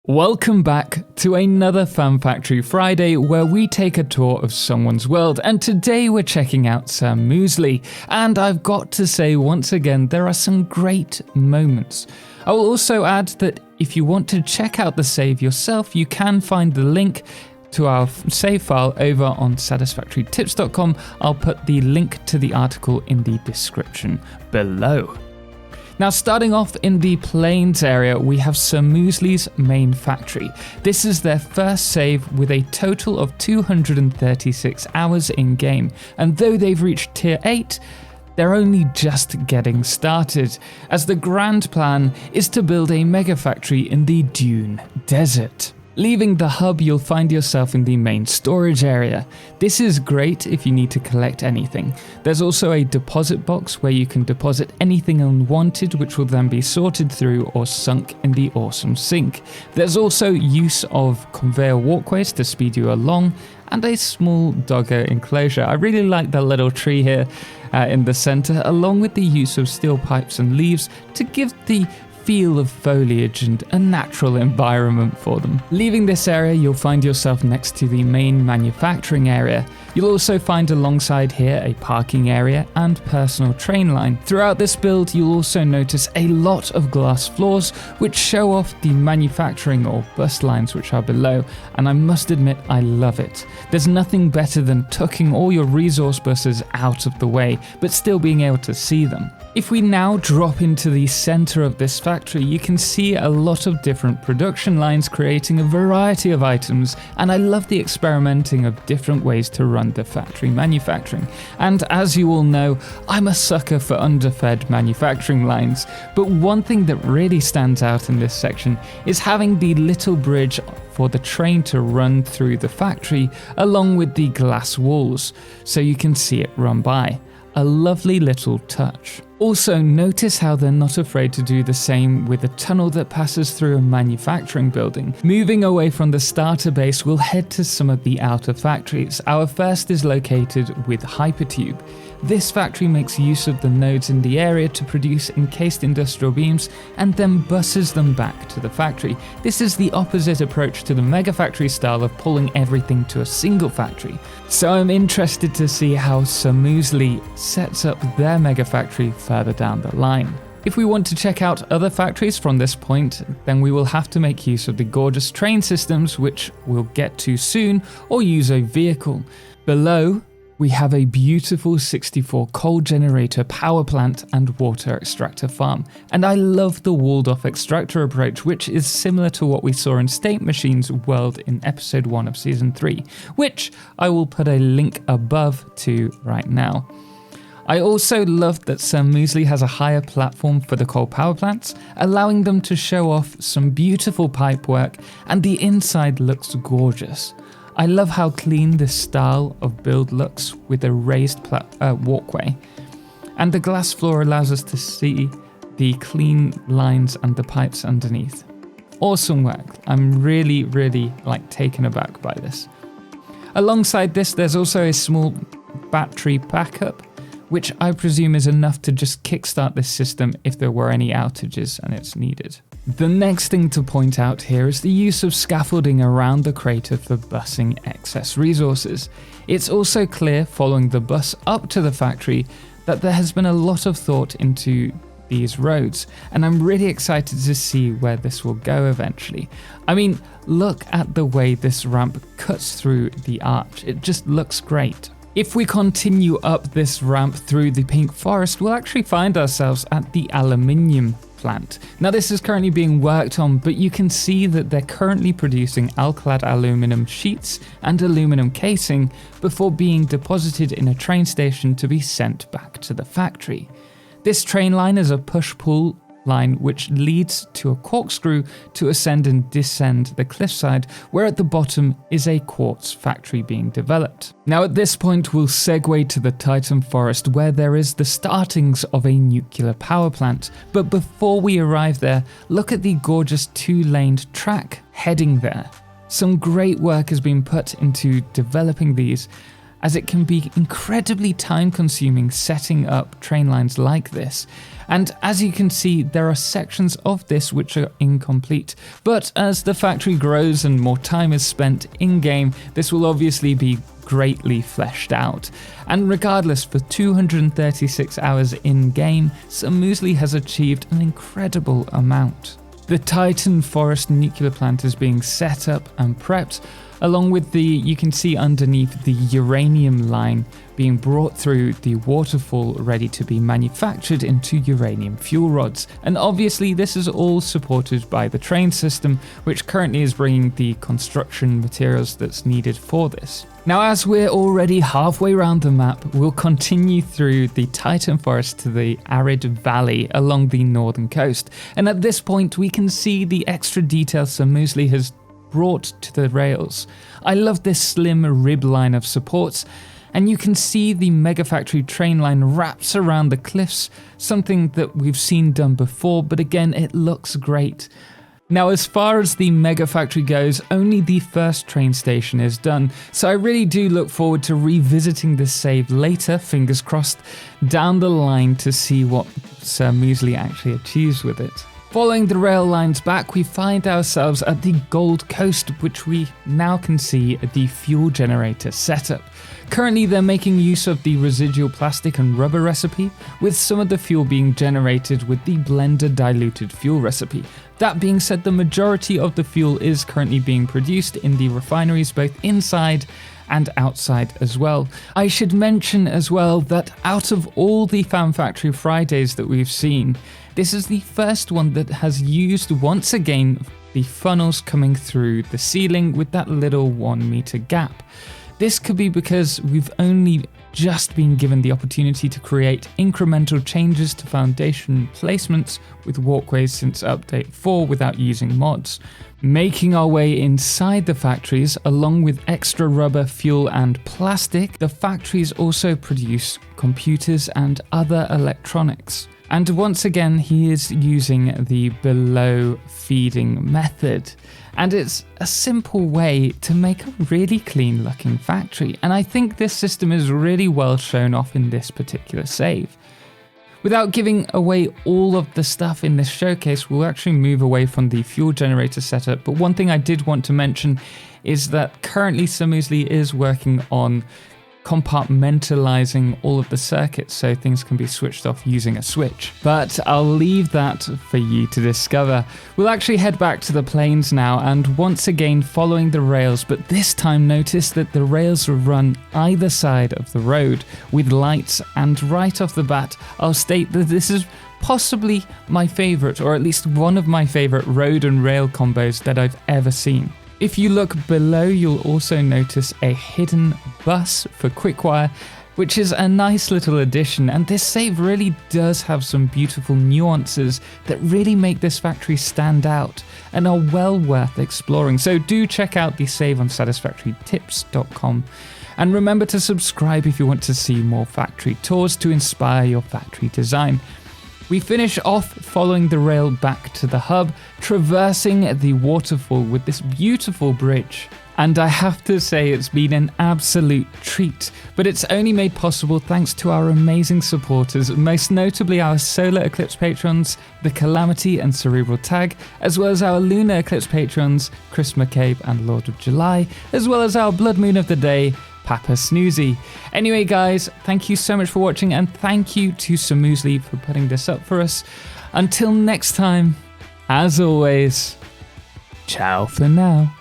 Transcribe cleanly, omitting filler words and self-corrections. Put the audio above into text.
Welcome back to another Fun Factory Friday where we take a tour of someone's world, and today we're checking out Sir Musli, and I've got to say once again there are some great moments. I will also add that if you want to check out the save yourself, you can find the link to our save file over on satisfactorytips.com. I'll put the link to the article in the description below. Now, starting off in the Plains area, we have Sir Musli's main factory. This is their first save with a total of 236 hours in game, and though they've reached tier 8, they're only just getting started, as the grand plan is to build a mega factory in the Dune Desert. Leaving the hub, you'll find yourself in the main storage area. This is great if you need to collect anything. There's also a deposit box where you can deposit anything unwanted, which will then be sorted through or sunk in the awesome sink. There's also use of conveyor walkways to speed you along, and a small dogger enclosure. I really like the little tree here in the center, along with the use of steel pipes and leaves to give the feel of foliage and a natural environment for them. Leaving this area, you'll find yourself next to the main manufacturing area. You'll also find alongside here a parking area and personal train line. Throughout this build, you'll also notice a lot of glass floors which show off the manufacturing or bus lines which are below, and I must admit I love it. There's nothing better than tucking all your resource buses out of the way, but still being able to see them. If we now drop into the center of this factory, you can see a lot of different production lines creating a variety of items, and I love the experimenting of different ways to run the factory manufacturing. And as you all know, I'm a sucker for underfed manufacturing lines, but one thing that really stands out in this section is having the little bridge for the train to run through the factory along with the glass walls, so you can see it run by. A lovely little touch. Also, notice how they're not afraid to do the same with a tunnel that passes through a manufacturing building. Moving away from the starter base, we'll head to some of the outer factories. Our first is located with Hypertube. This factory makes use of the nodes in the area to produce encased industrial beams and then buses them back to the factory. This is the opposite approach to the mega factory style of pulling everything to a single factory. So I'm interested to see how Sir Musli sets up their mega factory further down the line. If we want to check out other factories from this point, then we will have to make use of the gorgeous train systems, which we'll get to soon, or use a vehicle. Below, we have a beautiful 64 coal generator power plant and water extractor farm, and I love the walled off extractor approach, which is similar to what we saw in State Machine's world in episode 1 of season 3, which I will put a link above to right now. I also love that Sir Musli has a higher platform for the coal power plants, allowing them to show off some beautiful pipework, and the inside looks gorgeous. I love how clean this style of build looks with a raised walkway, and the glass floor allows us to see the clean lines and the pipes underneath. Awesome work. I'm really taken aback by this. Alongside this, there's also a small battery backup, which I presume is enough to just kickstart this system if there were any outages and it's needed. The next thing to point out here is the use of scaffolding around the crater for busing excess resources. It's also clear following the bus up to the factory that there has been a lot of thought into these roads, and I'm really excited to see where this will go eventually. I mean, look at the way this ramp cuts through the arch. It just looks great. If we continue up this ramp through the pink forest, we'll actually find ourselves at the aluminium plant. Now, this is currently being worked on, but you can see that they're currently producing alclad aluminum sheets and aluminum casing before being deposited in a train station to be sent back to the factory. This train line is a push-pull line which leads to a corkscrew to ascend and descend the cliffside, where at the bottom is a quartz factory being developed. Now at this point we'll segue to the Titan Forest, where there is the startings of a nuclear power plant, but before we arrive there, look at the gorgeous two-laned track heading there. Some great work has been put into developing these, as it can be incredibly time consuming setting up train lines like this. And as you can see, there are sections of this which are incomplete, but as the factory grows and more time is spent in-game, this will obviously be greatly fleshed out. And regardless, for 236 hours in-game, Sir Musli has achieved an incredible amount. The Titan Forest nuclear plant is being set up and prepped, along with you can see underneath the uranium line being brought through the waterfall ready to be manufactured into uranium fuel rods. And obviously this is all supported by the train system, which currently is bringing the construction materials that's needed for this. Now, as we're already halfway around the map, we'll continue through the Titan Forest to the arid valley along the northern coast. And at this point, we can see the extra detail Sir Musli has brought to the rails. I love this slim rib line of supports, and you can see the Mega Factory train line wraps around the cliffs, something that we've seen done before, but again, it looks great. Now, as far as the Mega Factory goes, only the first train station is done, so I really do look forward to revisiting this save later, fingers crossed, down the line to see what Sir Musli actually achieves with it. Following the rail lines back, we find ourselves at the Gold Coast, which we now can see the fuel generator setup. Currently, they're making use of the residual plastic and rubber recipe, with some of the fuel being generated with the blender diluted fuel recipe. That being said, the majority of the fuel is currently being produced in the refineries both inside and outside as well. I should mention as well that out of all the Fan Factory Fridays that we've seen, this is the first one that has used once again the funnels coming through the ceiling with that little 1 meter gap. This could be because we've only just been given the opportunity to create incremental changes to foundation placements with walkways since update 4 without using mods. Making our way inside the factories, along with extra rubber, fuel and plastic, the factories also produce computers and other electronics. And once again, he is using the below feeding method. And it's a simple way to make a really clean looking factory. And I think this system is really well shown off in this particular save. Without giving away all of the stuff in this showcase, we'll actually move away from the fuel generator setup. But one thing I did want to mention is that currently Sir Musli is working on compartmentalizing all of the circuits so things can be switched off using a switch. But I'll leave that for you to discover. We'll actually head back to the plains now and once again following the rails, but this time notice that the rails run either side of the road with lights, and right off the bat I'll state that this is possibly my favorite, or at least one of my favorite road and rail combos that I've ever seen. If you look below, you'll also notice a hidden bus for Quickwire, which is a nice little addition, and this save really does have some beautiful nuances that really make this factory stand out and are well worth exploring. So do check out the save on satisfactorytips.com, and remember to subscribe if you want to see more factory tours to inspire your factory design. We finish off following the rail back to the hub, traversing the waterfall with this beautiful bridge. And I have to say it's been an absolute treat, but it's only made possible thanks to our amazing supporters, most notably our Solar Eclipse patrons, The Calamity and Cerebral Tag, as well as our Lunar Eclipse patrons, Chris McCabe and Lord of July, as well as our Blood Moon of the Day, Papa Snoozy. Anyway guys, thank you so much for watching, and thank you to Sir Musli for putting this up for us. Until next time, as always, ciao for now.